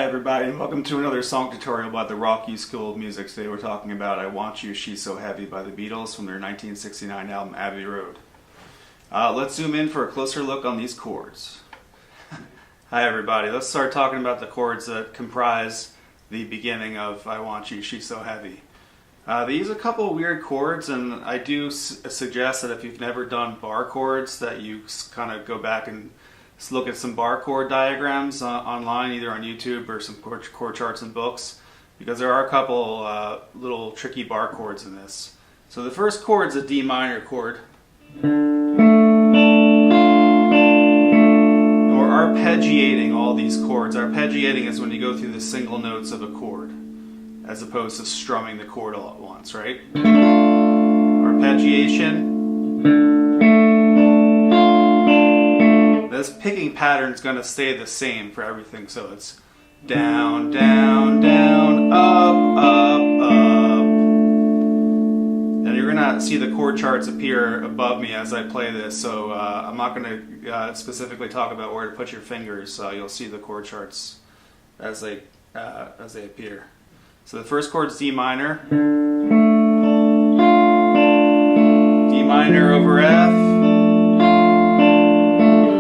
everybody, and welcome to another song tutorial by the Rock U School of Music. Today we're talking about I Want You, She's So Heavy by the Beatles from their 1969 album Abbey Road. Let's zoom in for a closer look on these chords. Hi everybody, let's start talking about the chords that comprise the beginning of I Want You, She's So Heavy. They use a couple of weird chords, and I do suggest that if you've never done bar chords that you kind of go back and look at some bar chord diagrams online, either on YouTube or some chord charts and books, because there are a couple little tricky bar chords in this. So the first chord is a D minor chord, or arpeggiating all these chords. Arpeggiating is when you go through the single notes of a chord, as opposed to strumming the chord all at once, right? Arpeggiation. This picking pattern is going to stay the same for everything, so it's down, down, down, up, up, up. And you're going to see the chord charts appear above me as I play this, so I'm not going to specifically talk about where to put your fingers. You'll see the chord charts as they appear. So the first chord is D minor. D minor over F.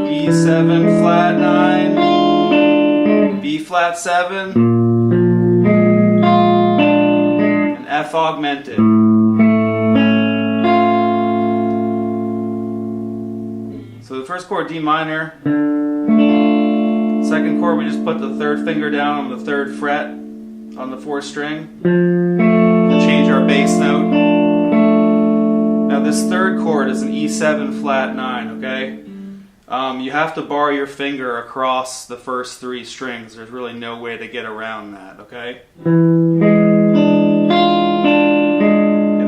E7 flat 9, B flat 7, and F augmented. So the first chord, D minor. Second chord, we just put the third finger down on the third fret on the fourth string to change our bass note. Now this third chord is an E7 flat 9, okay? You have to bar your finger across the first three strings. There's really no way to get around that, okay? And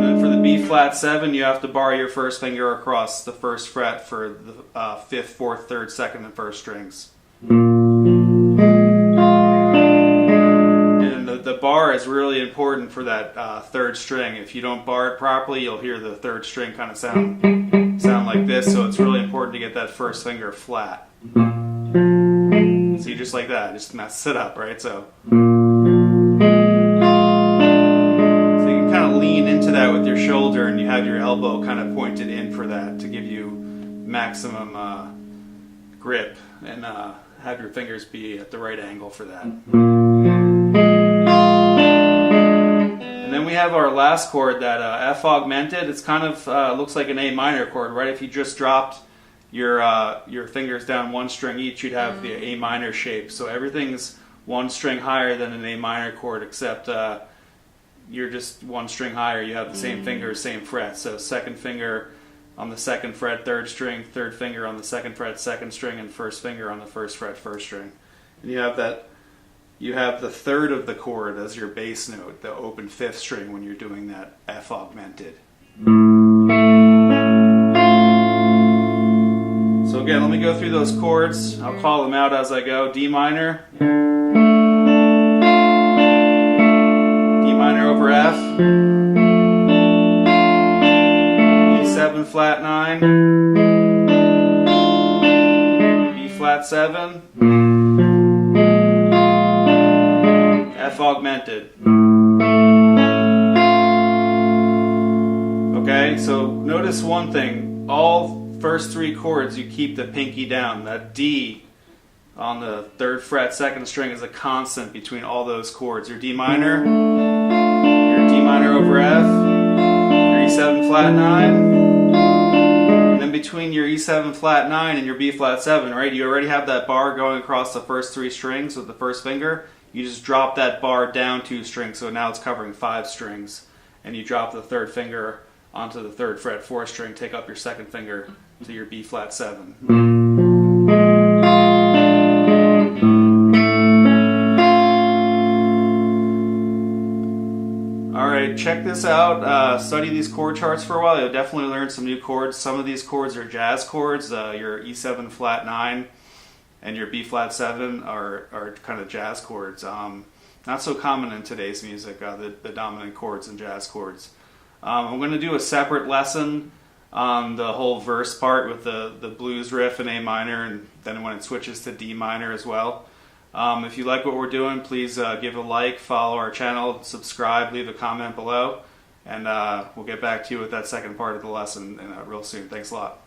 then for the B flat 7, you have to bar your first finger across the first fret for the 5th, 4th, 3rd, 2nd, and 1st strings. And the bar is really important for that 3rd string. If you don't bar it properly, you'll hear the 3rd string kind of sound like this, so it's really important to get that first finger flat. See, just like that, just mess it up, right? So you can kind of lean into that with your shoulder, and you have your elbow kind of pointed in for that to give you maximum grip, and have your fingers be at the right angle for that. We have our last chord, that F augmented. It's kind of looks like an A minor chord, right? If you just dropped your fingers down one string each, you'd have the A minor shape. So everything's one string higher than an A minor chord, except you're just one string higher. You have the same fingers, same fret. So second finger on the second fret, third string, third finger on the second fret, second string, and first finger on the first fret, first string. And you have that. You have the third of the chord as your bass note, the open 5th string, when you're doing that F augmented. So again, let me go through those chords. I'll call them out as I go. D minor. D minor over F. E7 flat 9. B flat 7. F augmented. Okay, so notice one thing. All first three chords, you keep the pinky down. That D on the 3rd fret, 2nd string is a constant between all those chords. Your D minor, your D minor over F, your E7 flat 9, and then between your E7 flat 9 and your B flat 7, right, you already have that bar going across the first three strings with the first finger. You just drop that bar down 2 strings, so now it's covering 5 strings. And you drop the third finger onto the 3rd fret, 4th string, take up your second finger to your B flat 7. Alright, check this out. Study these chord charts for a while. You'll definitely learn some new chords. Some of these chords are jazz chords. Your E7 flat 9 and your B flat 7 are kind of jazz chords. Not so common in today's music, the dominant chords and jazz chords. I'm going to do a separate lesson on the whole verse part with the blues riff in A minor, and then when it switches to D minor as well. If you like what we're doing, please give a like, follow our channel, subscribe, leave a comment below, and we'll get back to you with that second part of the lesson real soon. Thanks a lot.